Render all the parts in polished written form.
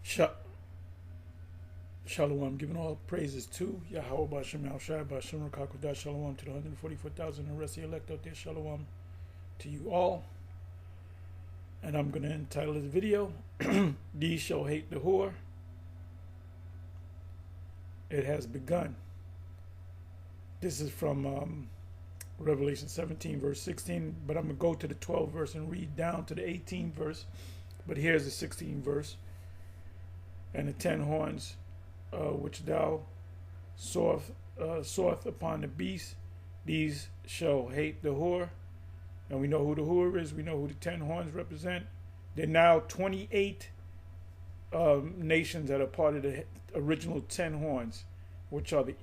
Sha- Shalom, giving all praises to Yahweh Bashem Al Shai Bashem Rakakudah. Shalom to the 144,000 and the rest of the elect out there. Shalom to you all. And I'm going to entitle this video, These Shall Hate the Whore. It has begun. This is from Revelation 17, verse 16. But I'm going to go to the 12th verse and read down to the 18th verse. But here's the 16th verse. And the 10 horns which thou sawest upon the beast, these shall hate the whore. And we know who the whore is. We know who the 10 horns represent. There are now 28 nations that are part of the original 10 horns, which are the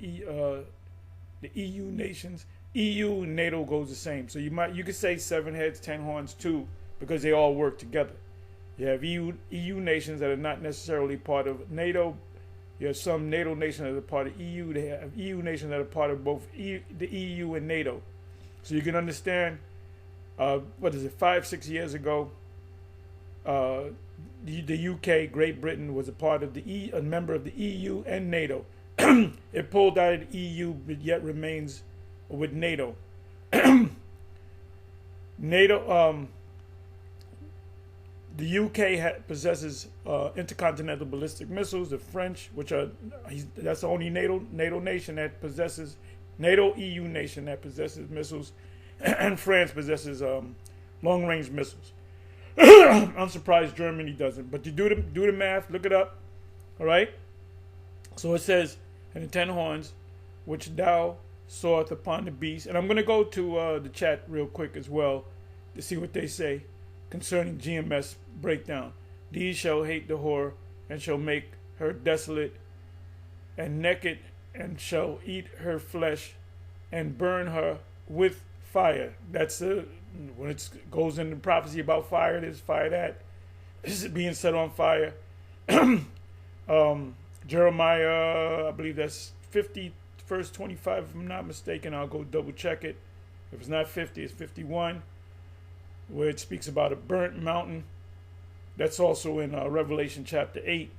EU nations. EU and NATO goes the same. So you could say 7 heads, 10 horns too, because they all work together. You have EU nations that are not necessarily part of NATO. You have some NATO nations that are part of EU. They have EU nations that are part of both the EU and NATO. So you can understand, 5-6 years ago, the UK, Great Britain, was a part of a member of the EU and NATO. It pulled out of the EU, but yet remains with NATO. NATO. The UK possesses intercontinental ballistic missiles. The French, that's the only NATO nation that possesses, NATO EU nation that possesses missiles, and France possesses long-range missiles. I'm surprised Germany doesn't. But you do the math, look it up. All right. So it says, "And the 10 horns, which thou sawest upon the beast," and I'm going to go to the chat real quick as well to see what they say concerning GMS breakdown. "These shall hate the whore, and shall make her desolate and naked, and shall eat her flesh, and burn her with fire." That's when it goes into prophecy about fire. There's fire that this is being set on fire. Jeremiah, I believe that's 50, verse 25, if I'm not mistaken. I'll go double check it. If it's not 50, it's 51, where it speaks about a burnt mountain. That's also in Revelation chapter 8,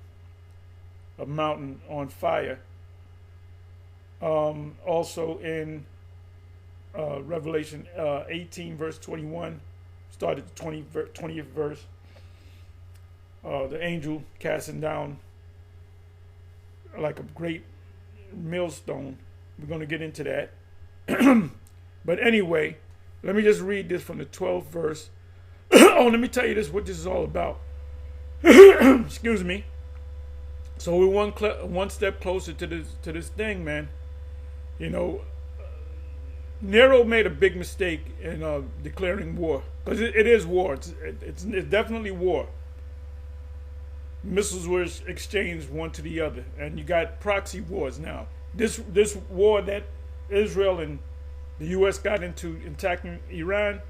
a mountain on fire. Also in Revelation 18, verse 21, started the 20th verse. The angel casting down like a great millstone. We're going to get into that. But anyway, let me just read this from the 12th verse. Oh, let me tell you what this is all about. Excuse me. So we're one step closer to this thing, man. You know, Nero made a big mistake in declaring war, because it is war. It's definitely war. Missiles were exchanged one to the other, and you got proxy wars now. This war that Israel and the U.S. got into attacking Iran,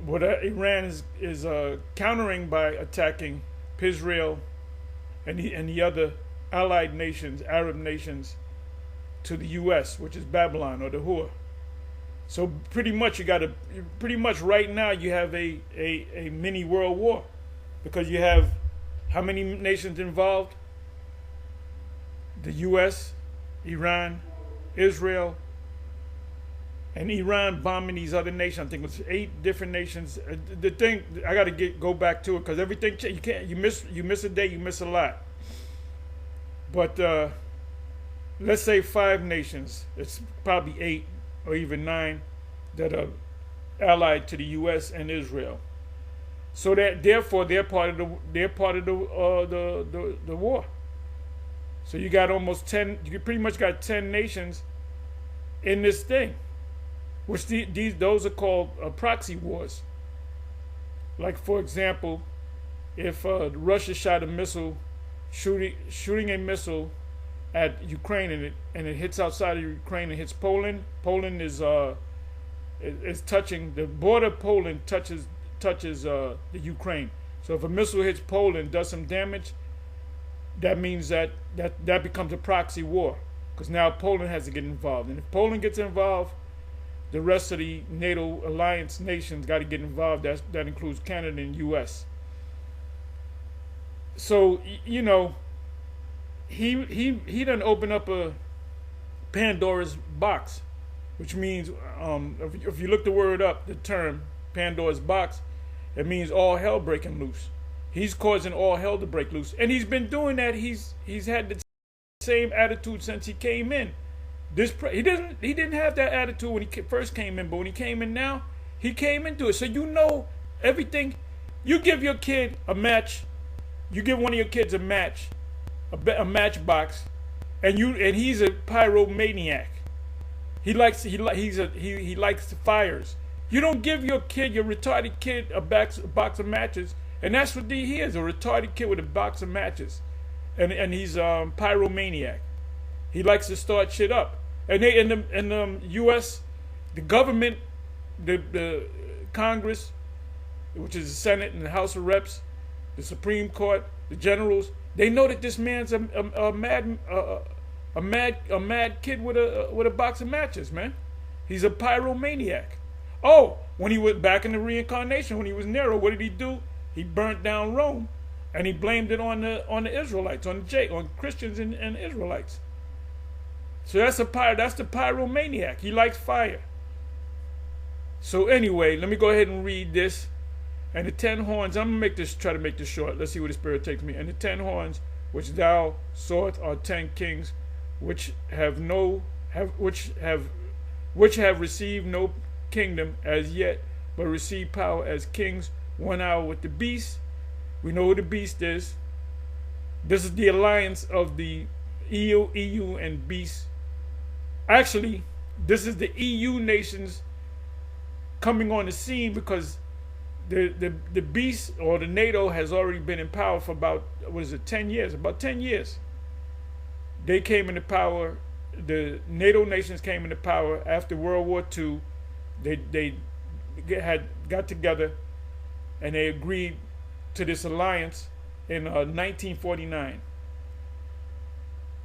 what Iran is countering by attacking Israel and the other allied nations, Arab nations, to the U.S., which is Babylon or the Hur. So pretty much right now you have a mini world war, because you have how many nations involved? The U.S., Iran, Israel, and Iran bombing these other nations. I think it was 8 different nations. The thing, I got to go back to it, because everything you miss a day, you miss a lot. But let's say 5 nations. It's probably 8 or even 9 that are allied to the U.S. and Israel. So that therefore they're part of the war. So you got almost 10. You pretty much got 10 nations in this thing, which those are called proxy wars. Like, for example, if Russia shot a missile, shooting a missile at Ukraine, and it hits outside of Ukraine and hits Poland. Poland is touching the border. Of Poland touches the Ukraine. So if a missile hits Poland, does some damage, that means that becomes a proxy war, because now Poland has to get involved. And if Poland gets involved, the rest of the NATO alliance nations got to get involved. That includes Canada and U.S. So you know, he done opened up a Pandora's box, which means if you look the word up, the term Pandora's box, it means all hell breaking loose. He's causing all hell to break loose, and he's been doing that. He's had the same attitude since he came in. He didn't have that attitude when he first came in, but when he came in now, he came into it. So you know everything. You give your kid a match, you give one of your kids a match, a matchbox, and he's a pyromaniac. He likes fires. You don't give your retarded kid a box of matches, and that's what he is, a retarded kid with a box of matches, and he's pyromaniac. He likes to start shit up, and they in the U.S. the government, the Congress, which is the Senate and the House of Reps, the Supreme Court, the generals, they know that this man's a mad kid with a box of matches, man. He's a pyromaniac. Oh, when he went back in the reincarnation, when he was Nero, what did he do? He burnt down Rome, and he blamed it on the Israelites, on Christians and Israelites. So that's the pyromaniac. He likes fire. So anyway, let me go ahead and read this. And the 10 horns, I'm gonna try to make this short. Let's see where the Spirit takes me. And the 10 horns which thou sawest are 10 kings, which have received no kingdom as yet, but receive power as kings 1 hour with the beast. We know who the beast is. This is the alliance of the EU and beast. Actually, this is the EU nations coming on the scene, because the beast, or the NATO, has already been in power for about 10 years. About 10 years. They came into power. The NATO nations came into power after World War II. They got together and they agreed to this alliance in 1949.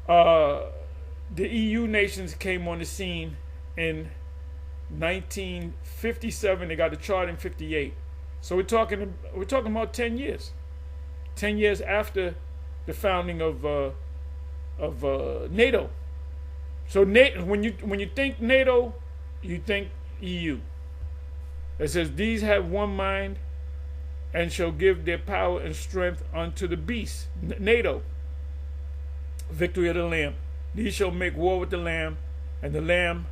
The EU nations came on the scene in 1957. They got a charter in 58. So we're talking about 10 years. 10 years after the founding of NATO. So when you think NATO, you think EU. It says, these have one mind and shall give their power and strength unto the beast. NATO. Victory of the Lamb. These shall make war with the Lamb, and the Lamb.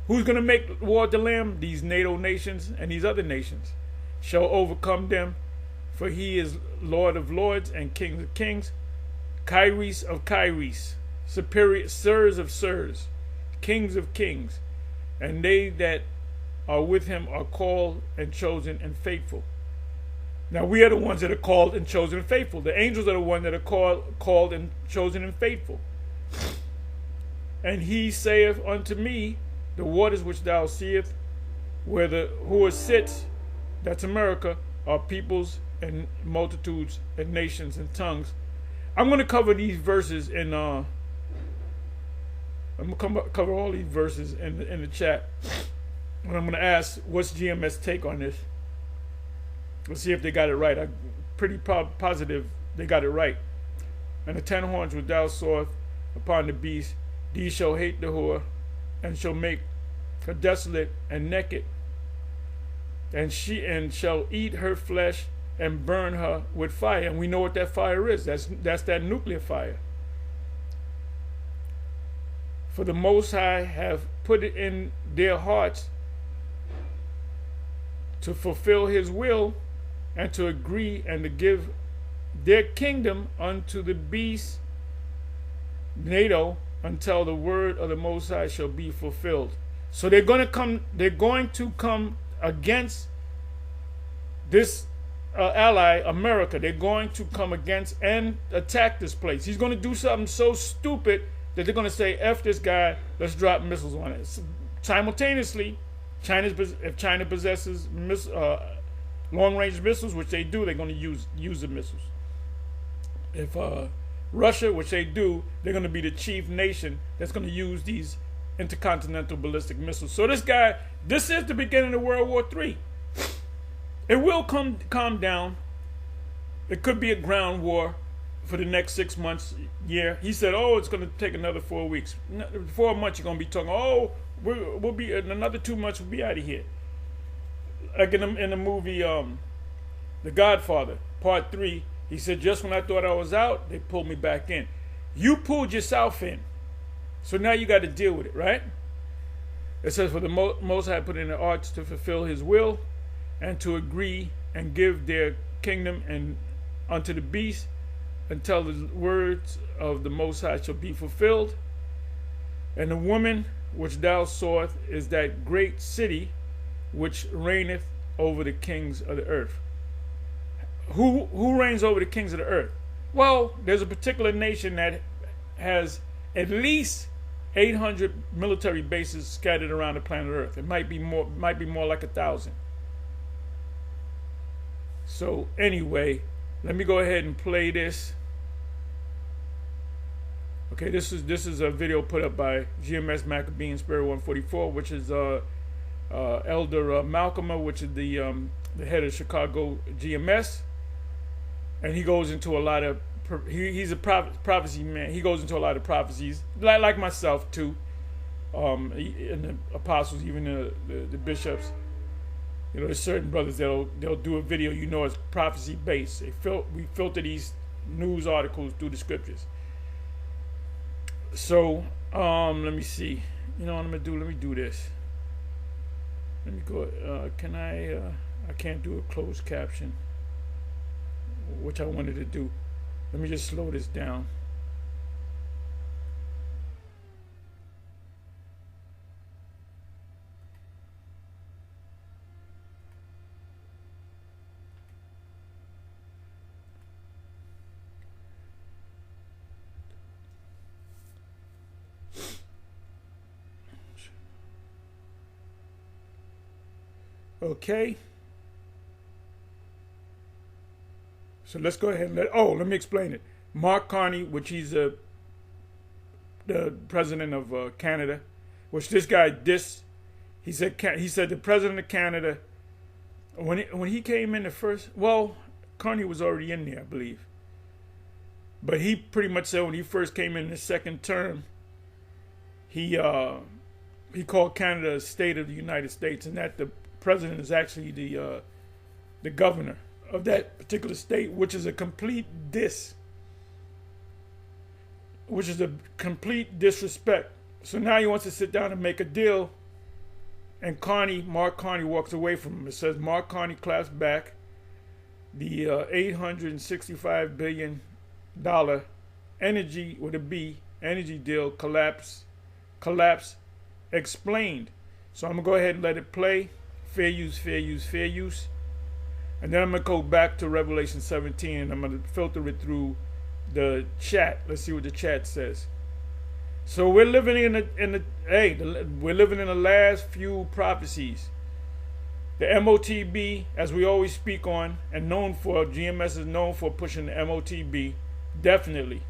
Who's going to make war with the Lamb? These NATO nations and these other nations shall overcome them, for he is Lord of lords and King of kings, Kyries of Kyries, superior sirs of sirs, kings of kings, and they that are with him are called and chosen and faithful. Now we are the ones that are called and chosen and faithful. The angels are the ones that are called and chosen and faithful. And he saith unto me, the waters which thou seest, where the who sits, that's America, are peoples and multitudes and nations and tongues. I'm going to cover these verses in I'm going to cover all these verses in the chat. And I'm going to ask, what's GMS take on this? Let's see if they got it right. I'm pretty positive they got it right. And the 10 horns which thou sawest upon the beast, these shall hate the whore, and shall make her desolate and naked, and shall eat her flesh and burn her with fire. And we know what that fire is. That's that nuclear fire. For the Most High have put it in their hearts to fulfill his will, and to agree and to give their kingdom unto the beast, NATO, until the word of the Most High shall be fulfilled. So they're going to come against this ally, America. They're going to come against and attack this place. He's going to do something so stupid that they're going to say, F this guy, let's drop missiles on it. Simultaneously, if China possesses long-range missiles, which they do, they're going to use the missiles. If Russia, which they do, they're going to be the chief nation that's going to use these intercontinental ballistic missiles. So this is the beginning of World War III. It will calm down. It could be a ground war, for the next 6 months, year. He said, "Oh, it's going to take another 4 weeks. 4 months, you're going to be talking. Oh, we'll be in another 2 months. We'll be out of here." Like in the movie, The Godfather, Part 3. He said, "Just when I thought I was out, they pulled me back in." You pulled yourself in, so now you got to deal with it, right? It says, "For the Most High put in the arts to fulfill His will, and to agree and give their kingdom and unto the beast, until the words of the Most High shall be fulfilled. And the woman which thou sawest is that great city which reigneth over the kings of the earth." Who reigns over the kings of the earth? Well, there's a particular nation that has at least 800 military bases scattered around the planet Earth. It might be more like 1,000. So anyway, let me go ahead and play this. Okay, this is a video put up by GMS Maccabee and Spirit 144, which is Elder Malcolm, which is the head of Chicago GMS, and he goes into a lot of he's a prophecy man. He goes into a lot of prophecies, like myself too, and the apostles, even the bishops. You know, there's certain brothers they'll do a video, you know, it's prophecy based. We filter these news articles through the scriptures. So let me see. You know what I'm gonna do? Let me do this. Let me go. Can I? I can't do a closed caption, which I wanted to do. Let me just slow this down. Okay. So let's go ahead and let me explain it. Mark Carney, which he's the president of Canada, which this guy dissed. He said the president of Canada, when he came in the first, well, Carney was already in there, I believe. But he pretty much said when he first came in the second term, he called Canada a state of the United States, and that the president is actually the governor of that particular state, which is a complete disrespect. So now he wants to sit down and make a deal, and Mark Carney walks away from him. It says Mark Carney claps back the $865 billion energy with a B energy deal collapse explained. So I'm gonna go ahead and let it play. Fair use, fair use, fair use. And then I'm going to go back to Revelation 17 and I'm going to filter it through the chat. Let's see what the chat says. So we're living we're living in the last few prophecies. The MOTB, as we always speak on and known for, GMS is known for pushing the MOTB, definitely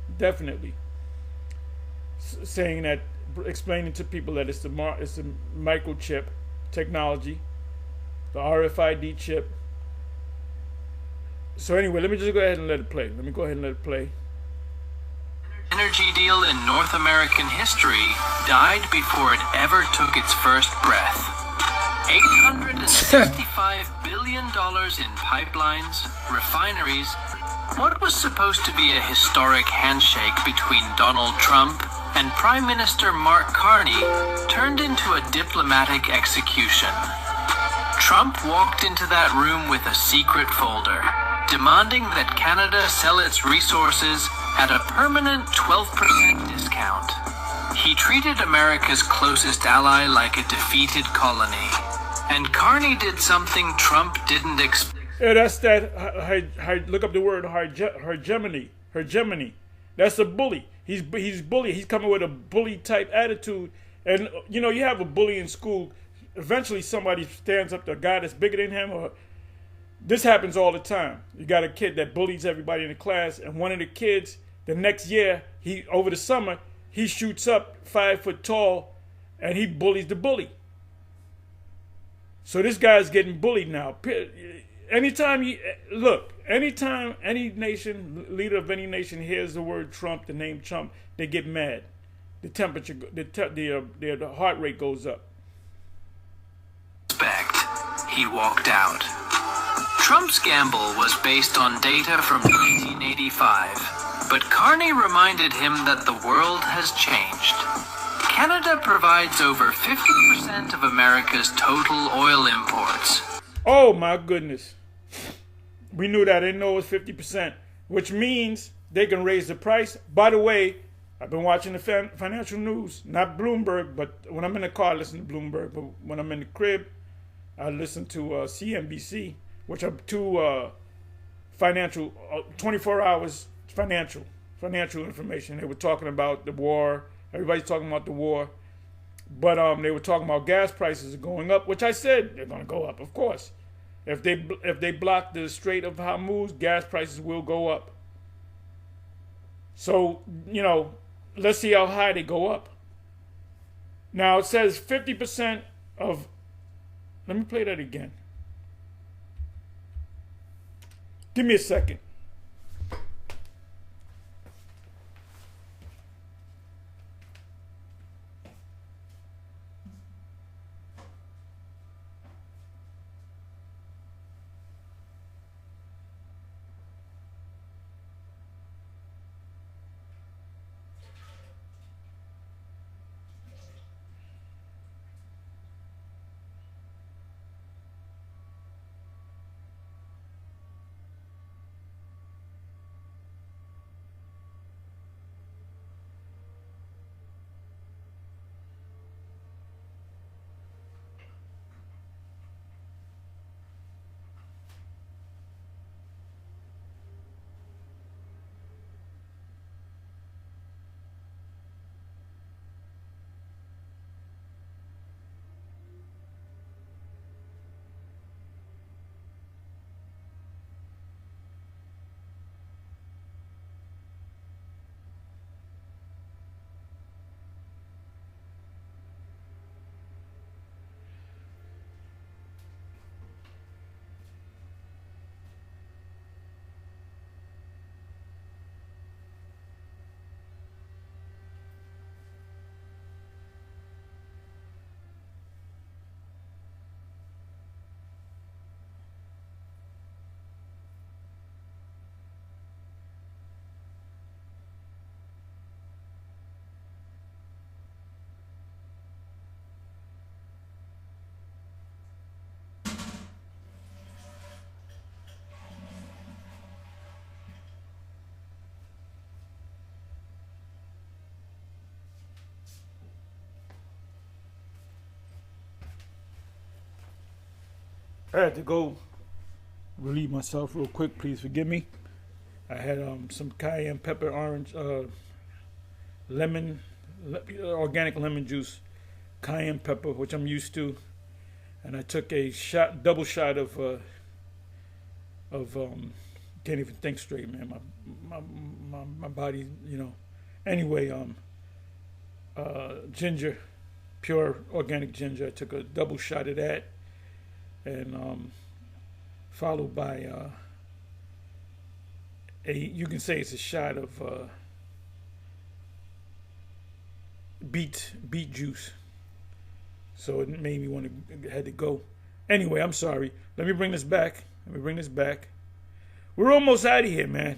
saying that, explaining to people that it's the microchip technology, the RFID chip. So anyway, let me just go ahead and let it play. Energy deal in North American history died before it ever took its first breath. $865 billion in pipelines, refineries. What was supposed to be a historic handshake between Donald Trump and Prime Minister Mark Carney turned into a diplomatic execution. Trump walked into that room with a secret folder, demanding that Canada sell its resources at a permanent 12% discount. He treated America's closest ally like a defeated colony. And Carney did something Trump didn't expect. Yeah, that's that. Look up the word hegemony. That's a bully. He's bully. He's coming with a bully type attitude. And you know, you have a bully in school. Eventually, somebody stands up to a guy that's bigger than him. Or this happens all the time. You got a kid that bullies everybody in the class, and one of the kids, the next year, over the summer, he shoots up 5 foot tall, and he bullies the bully. So this guy's getting bullied now. anytime you look, anytime any nation, leader of any nation hears the word Trump, the name Trump, they get mad. The temperature, the heart rate goes up. He walked out. Trump's gamble was based on data from 1985, but Carney reminded him that the world has changed. Canada provides over 50% of America's total oil imports. Oh my goodness. We knew that. I didn't know it was 50%, which means they can raise the price. By the way, I've been watching the financial news, not Bloomberg, but when I'm in the car, I listen to Bloomberg. But when I'm in the crib, I listen to CNBC, which are two financial, 24 hours financial information. They were talking about the war. Everybody's talking about the war. But they were talking about gas prices are going up, which I said they're going to go up, of course. If they block the Strait of Hormuz, gas prices will go up. So, let's see how high they go up. Now, it says 50% of... Let me play that again. Give me a second. I had to go relieve myself real quick. Please forgive me. I had some cayenne pepper, orange, lemon, organic lemon juice, cayenne pepper, which I'm used to, and I took a double shot of can't even think straight, man. My body, Anyway, ginger, pure organic ginger. I took a double shot of that. And followed by you can say it's a shot of beet juice. So it made me had to go. Anyway, I'm sorry. Let me bring this back. We're almost out of here, man.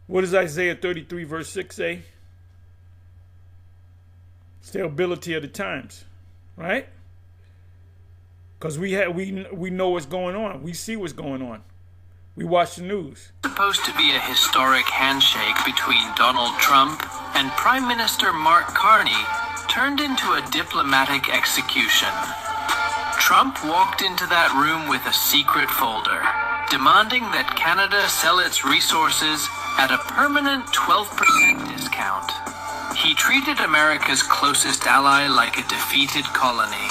What does Isaiah 33 verse 6 say? Stability of the times, right? Because we know what's going on. We see what's going on. We watch the news. Supposed to be a historic handshake between Donald Trump and Prime Minister Mark Carney turned into a diplomatic execution. Trump walked into that room with a secret folder, demanding that Canada sell its resources at a permanent 12% discount. He treated America's closest ally like a defeated colony.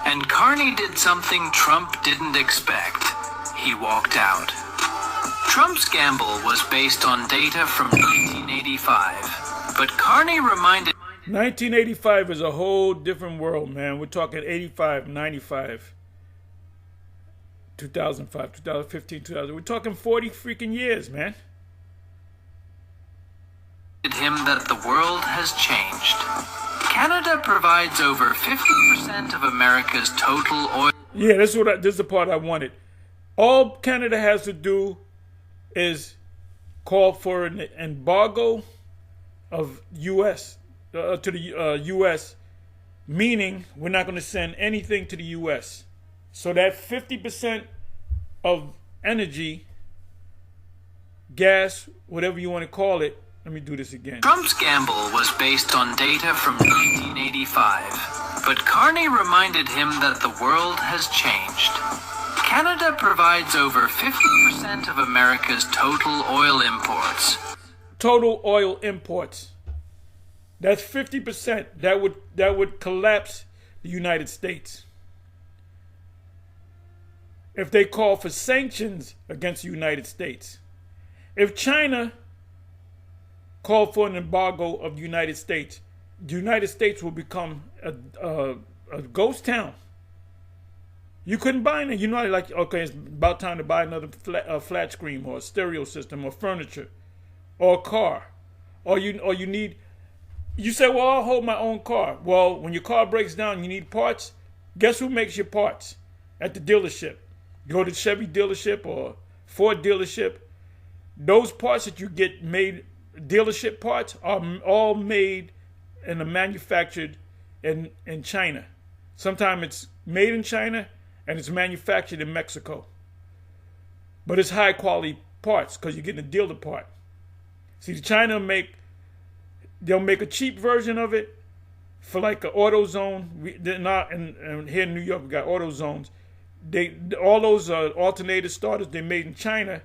And Carney did something Trump didn't expect. He walked out. Trump's gamble was based on data from 1985, but Carney reminded... 1985 is a whole different world, man. We're talking 85, 95. 2005, 2015, 2000. We're talking 40 freaking years, man. Him that the world has changed. Canada provides over 50% of America's total oil. Yeah, this is the part I wanted. All Canada has to do is call for an embargo of U.S. To the U.S., meaning we're not going to send anything to the U.S. So that 50% of energy, gas, whatever you want to call it. Let me do this again. Trump's gamble was based on data from 1985, but Carney reminded him that the world has changed. Canada provides over 50% of America's total oil imports. Total oil imports. That's 50%. That would collapse the United States. If they call for sanctions against the United States. If China called for an embargo of the United States will become a ghost town. You couldn't buy anything. You know, like, okay, it's about time to buy another flat screen or a stereo system or furniture or a car. Or you need, you say, well, I'll hold my own car. Well, when your car breaks down, you need parts. Guess who makes your parts at the dealership? You go to Chevy dealership or Ford dealership. Those parts that you get made, dealership parts, are all made and are manufactured in China. Sometimes it's made in China and it's manufactured in Mexico. But it's high quality parts because you're getting a dealer part. See, the China they'll make a cheap version of it for like an AutoZone. They're not, and here in New York we got AutoZones. All those alternator starters they made in China,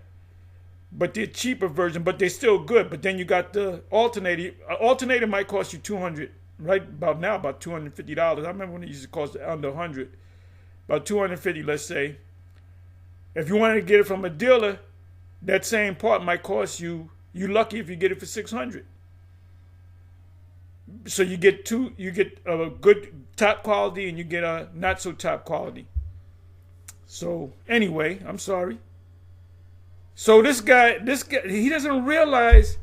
but they're cheaper version, but they're still good. But then you got the alternator. Alternator might cost you $200 right about now, about $250. I remember when it used to cost under $100, about $250, let's say. If you wanted to get it from a dealer, that same part might cost you. You're lucky if you get it for $600. So you get a good top quality and you get a not so top quality. So anyway, I'm sorry. So this guy, he doesn't realize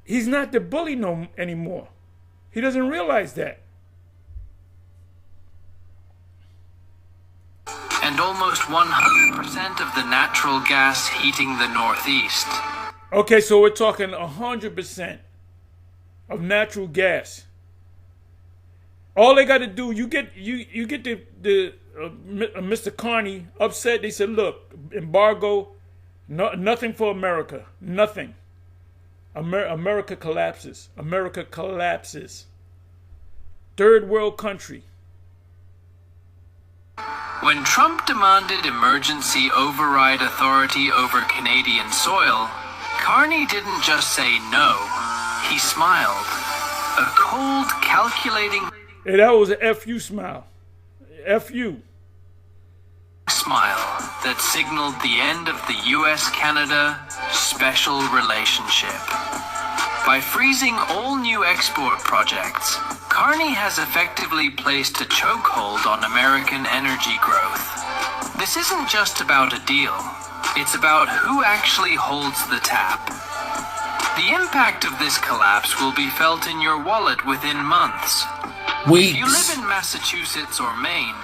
he's not the bully anymore. He doesn't realize that. And almost 100% of the natural gas heating the Northeast. Okay, so we're talking 100% of natural gas. All they got to do, you get the Mr. Carney upset. They said, look, embargo, nothing for America, nothing. America collapses. America collapses. Third world country. When Trump demanded emergency override authority over Canadian soil, Carney didn't just say no. He smiled. A cold, calculating... Hey, that was an FU smile. FU. Smile that signaled the end of the U.S.-Canada special relationship. By freezing all new export projects, Carney has effectively placed a chokehold on American energy growth. This isn't just about a deal. It's about who actually holds the tap. The impact of this collapse will be felt in your wallet within months. Weeks. If you live in Massachusetts or Maine,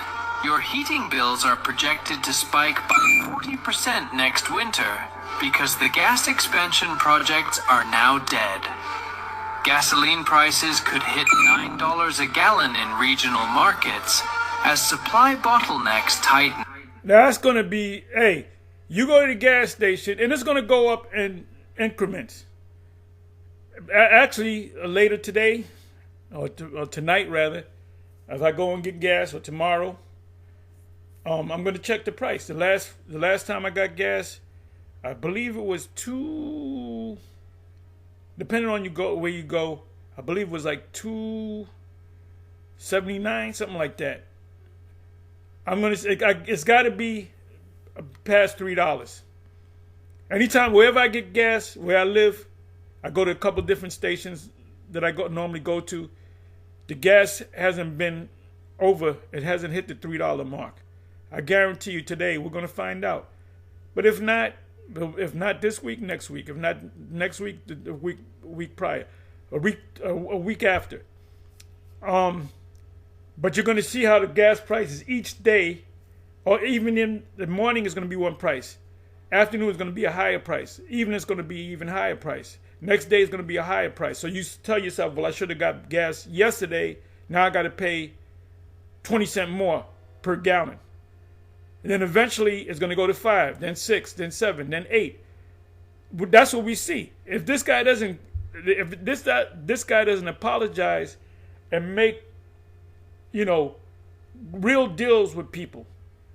your heating bills are projected to spike by 40% next winter because the gas expansion projects are now dead. Gasoline prices could hit $9 a gallon in regional markets as supply bottlenecks tighten. Now that's going to be, hey, you go to the gas station and it's going to go up in increments. Actually, later today, or tonight rather, as I go and get gas, or tomorrow, I'm going to check the price. The last time I got gas, I believe it was depending on where you go, I believe it was like $2.79, something like that. It's got to be past $3. Anytime, wherever I get gas, where I live, I go to a couple different stations that I normally go to. The gas hasn't been over. It hasn't hit the $3 mark. I guarantee you today we're going to find out. But if not this week, next week. If not next week, the week prior, a week after. But you're going to see how the gas prices each day, or even in the morning, is going to be one price. Afternoon is going to be a higher price. Evening is going to be even higher price. Next day is going to be a higher price. So you tell yourself, well, I should have got gas yesterday. Now I got to pay 20 cents more per gallon. And then eventually it's going to go to 5, then 6, then 7, then 8. But that's what we see. If this guy doesn't apologize and make, real deals with people,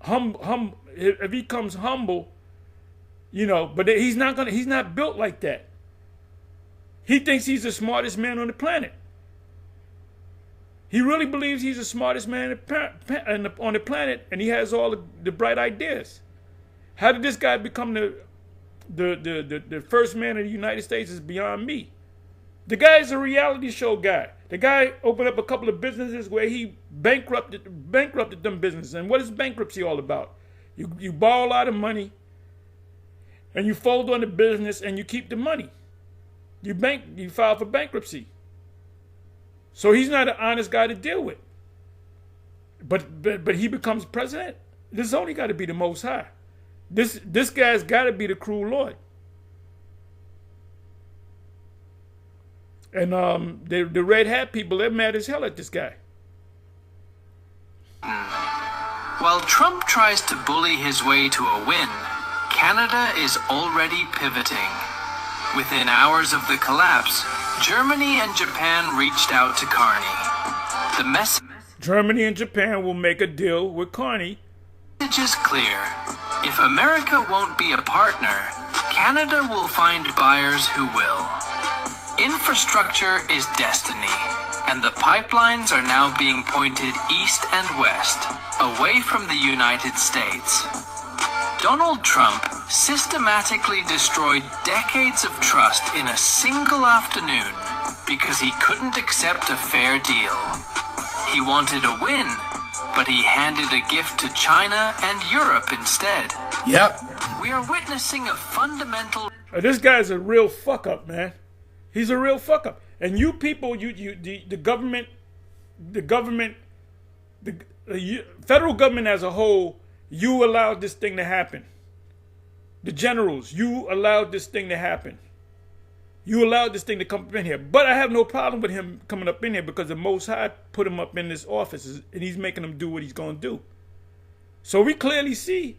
if he comes humble, but he's not built like that. He thinks he's the smartest man on the planet. He really believes he's the smartest man on the planet, and he has all the bright ideas. How did this guy become the first man in the United States is beyond me. The guy's a reality show guy. The guy opened up a couple of businesses where he bankrupted them businesses. And what is bankruptcy all about? You borrow a lot of money, and you fold on the business, and you keep the money. You file for bankruptcy. So he's not an honest guy to deal with. But he becomes president. This has only got to be the Most High. This guy's got to be the cruel Lord. And the red hat people, they're mad as hell at this guy. While Trump tries to bully his way to a win, Canada is already pivoting. Within hours of the collapse, Germany and Japan reached out to Carney. Germany and Japan will make a deal with Carney. The message is clear. If America won't be a partner, Canada will find buyers who will. Infrastructure is destiny, and the pipelines are now being pointed east and west, away from the United States. Donald Trump systematically destroyed decades of trust in a single afternoon because he couldn't accept a fair deal. He wanted a win, but he handed a gift to China and Europe instead. Yep. We are witnessing a fundamental... This guy's a real fuck up, man. He's a real fuck up. And you people, the government, the federal government as a whole, you allowed this thing to happen. The generals, you allowed this thing to happen. You allowed this thing to come up in here. But I have no problem with him coming up in here because the Most High put him up in this office and he's making him do what he's going to do. So we clearly see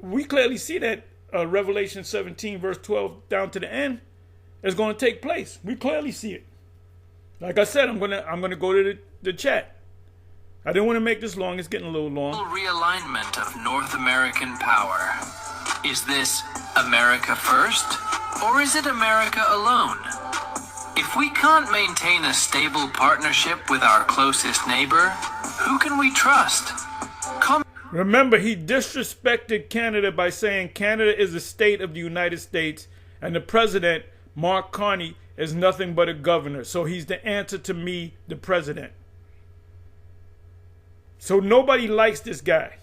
that Revelation 17 verse 12 down to the end is going to take place. We clearly see it. Like I said, I'm gonna go to the chat. I didn't want to make this long. It's getting a little long. Realignment of North American power. Is this America first, or is it America alone? If we can't maintain a stable partnership with our closest neighbor, who can we trust? Remember, he disrespected Canada by saying Canada is a state of the United States, and the president, Mark Carney, is nothing but a governor. So he's the answer to me, the president. So nobody likes this guy.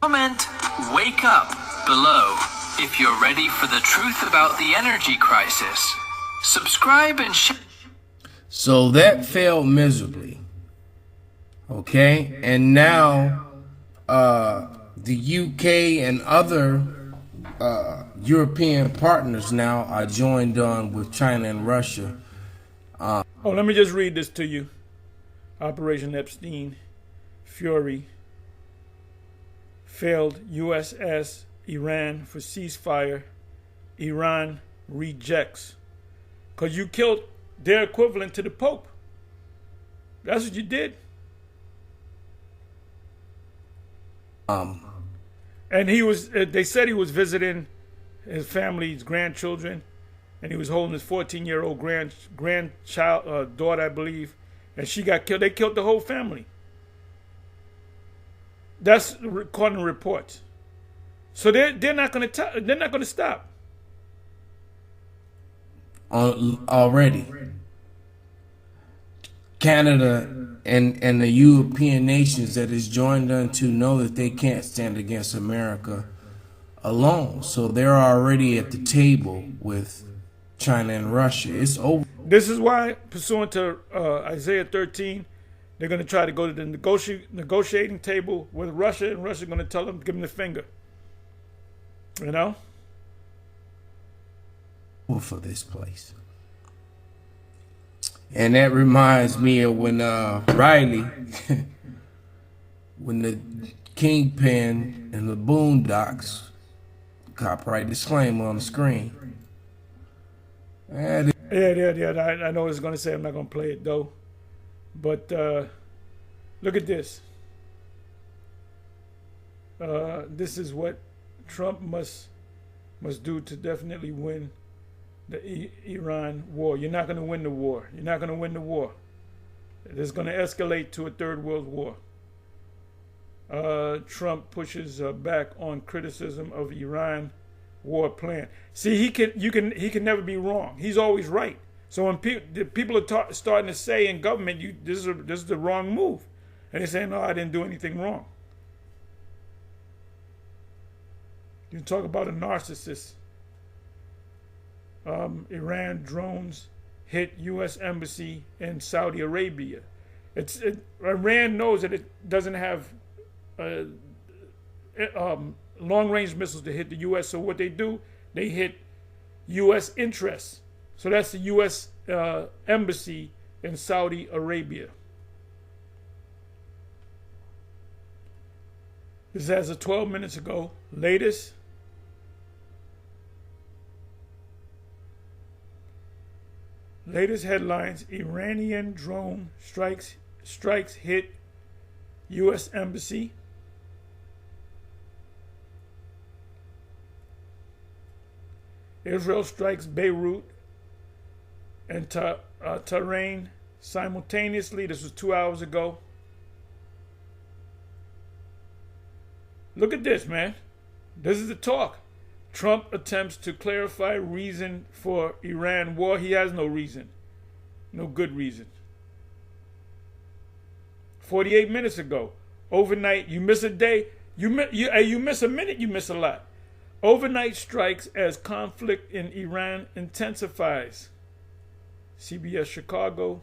Comment "Wake Up" below if you're ready for the truth about the energy crisis. Subscribe and share. So that failed miserably. Okay, and now the UK and other European partners now are joined on with China and Russia. Let me just read this to you. Operation Epstein, Fury, failed USS Iran for ceasefire. Iran rejects. Because you killed their equivalent to the Pope. That's what you did. And they said he was visiting his family's grandchildren, and he was holding his 14-year-old grandchild, daughter, I believe, and she got killed. They killed the whole family. That's according to reports. So they're not going to stop. Already, Canada and the European nations that is joined unto know that they can't stand against America alone. So they're already at the table with China and Russia. It's over. This is why, pursuant to Isaiah 13, they're going to try to go to the negotiating table with Russia, and Russia's going to tell them, give them the finger. You know? For this place. And that reminds me of when Riley, when the Kingpin and the Boondocks, copyright disclaimer on the screen. Yeah. I know what it's going to say. I'm not going to play it though. But look at this. This is what Trump must do to definitely win the Iran war. You're not going to win the war. You're not going to win the war. It's going to escalate to a third world war. Trump pushes back on criticism of Iran war plan. See, he can never be wrong. He's always right. So when people are starting to say in government, this is the wrong move, and they're saying, no, I didn't do anything wrong. You talk about a narcissist. Iran drones hit U.S. embassy in Saudi Arabia. Iran knows that it doesn't have long-range missiles to hit the U.S. So what they do, they hit U.S. interests. So that's the U.S. Embassy in Saudi Arabia. This is as of 12 minutes ago. Latest. Latest headlines: Iranian drone strikes hit U.S. Embassy. Israel strikes Beirut and Tehran simultaneously. This was 2 hours ago. Look at this, man. This is the talk. Trump attempts to clarify reason for Iran war. He has no reason. No good reason. 48 minutes ago. Overnight, you miss a day. You miss a minute, you miss a lot. Overnight strikes as conflict in Iran intensifies. CBS Chicago.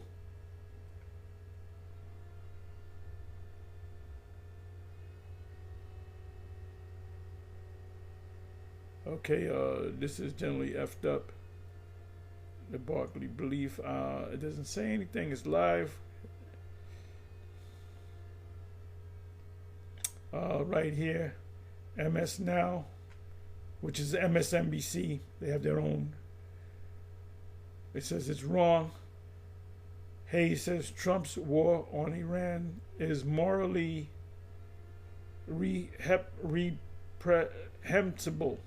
Okay, this is generally effed up. The Barkley belief. It doesn't say anything. It's live. Right here, MS Now, which is MSNBC. They have their own. It says it's wrong. Hayes says Trump's war on Iran is morally reprehensible.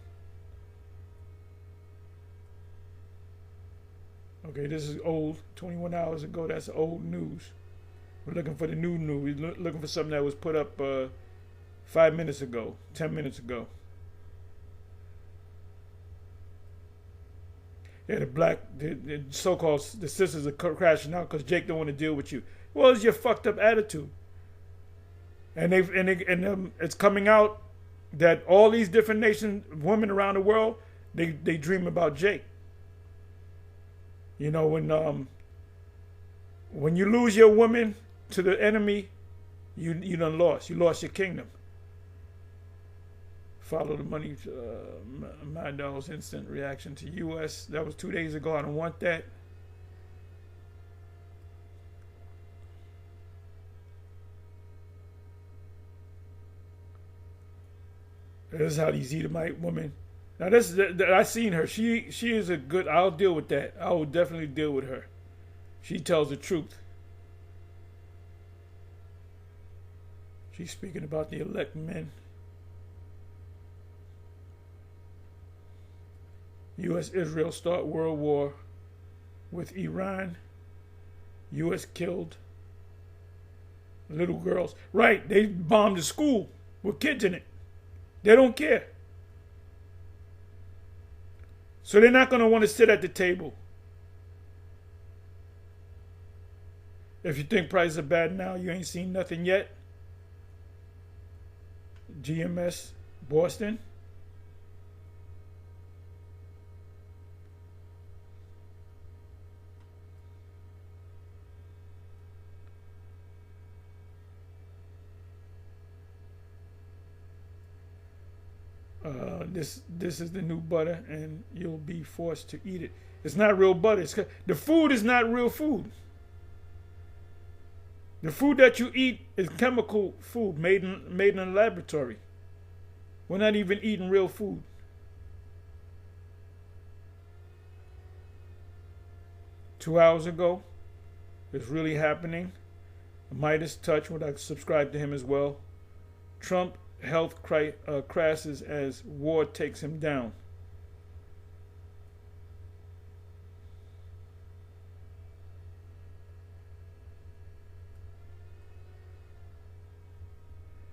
Okay, this is old, 21 hours ago. That's old news. We're looking for the new news. We're looking for something that was put up 5 minutes ago, 10 minutes ago. Yeah, the so-called the sisters are crashing out because Jake don't want to deal with you. Well, it's your fucked up attitude. And it's coming out that all these different nations, women around the world, they dream about Jake. You know, when you lose your woman to the enemy, you done lost. You lost your kingdom. Follow the money. Mandela's instant reaction to U.S. That was 2 days ago. I don't want that. This is how these Edomite women. Now this I seen her. She is a good. I'll deal with that. I will definitely deal with her. She tells the truth. She's speaking about the elect men. U.S. Israel start world war with Iran. U.S. killed little girls. Right, they bombed the school with kids in it. They don't care. So they're not going to want to sit at the table. If you think prices are bad now, you ain't seen nothing yet. GMS Boston. This is the new butter, and you'll be forced to eat it. It's not real butter. The food is not real food. The food that you eat is chemical food made in a laboratory. We're not even eating real food. Two hours ago, it's really happening. Midas Touch, would I subscribe to him as well? Trump health crashes as war takes him down.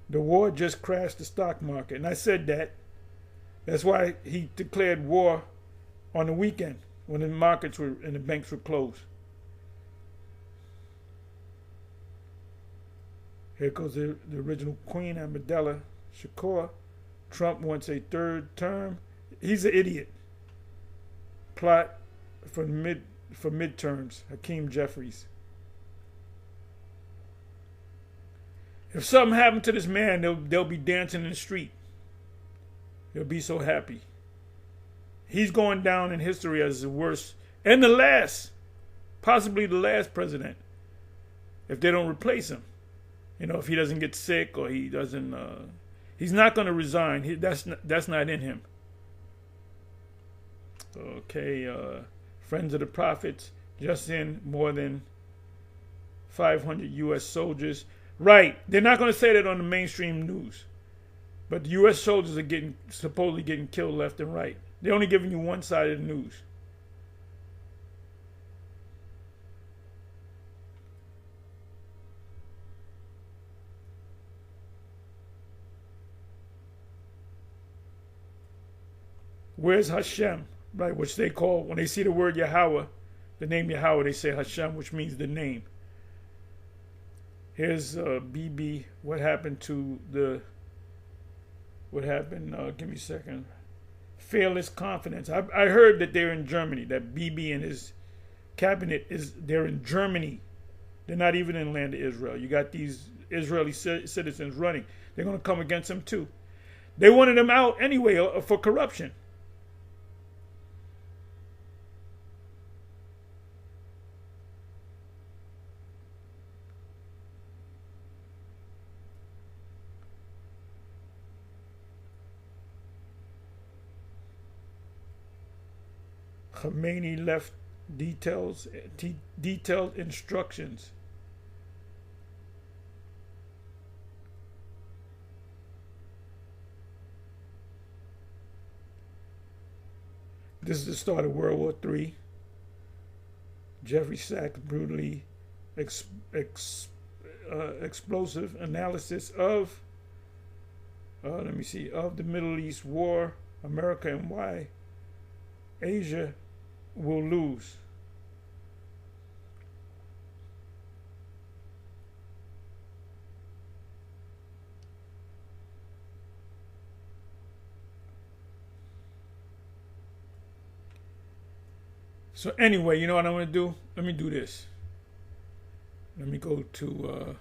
The war just crashed the stock market. And I said that. That's why he declared war on the weekend when the markets were and the banks were closed. Here goes the original Queen Amidala Shakur. Trump wants a third term. He's an idiot. Plot for midterms. Hakeem Jeffries. If something happened to this man, they'll be dancing in the street. They'll be so happy. He's going down in history as the worst and the last, possibly the last president, if they don't replace him. You know, if he doesn't get sick or he doesn't, he's not going to resign. That's not in him. Okay, Friends of the Prophets just in more than 500 U.S. soldiers. Right, they're not going to say that on the mainstream news, but the U.S. soldiers are supposedly getting killed left and right. They're only giving you one side of the news. Where's Hashem? Right, which they call, when they see the word Yahweh, the name Yahweh, they say Hashem, which means the name. Here's BB. What happened to the... What happened? Give me a second. Fearless confidence. I heard that they're in Germany, that BB and his cabinet, they're in Germany. They're not even in the land of Israel. You got these Israeli citizens running. They're going to come against them too. They wanted them out anyway for corruption. Khomeini left detailed instructions. This is the start of World War III. Jeffrey Sachs brutally explosive analysis of of the Middle East war, America and why Asia will lose. So anyway, you know what I'm going to do? Let me do this. Let me go to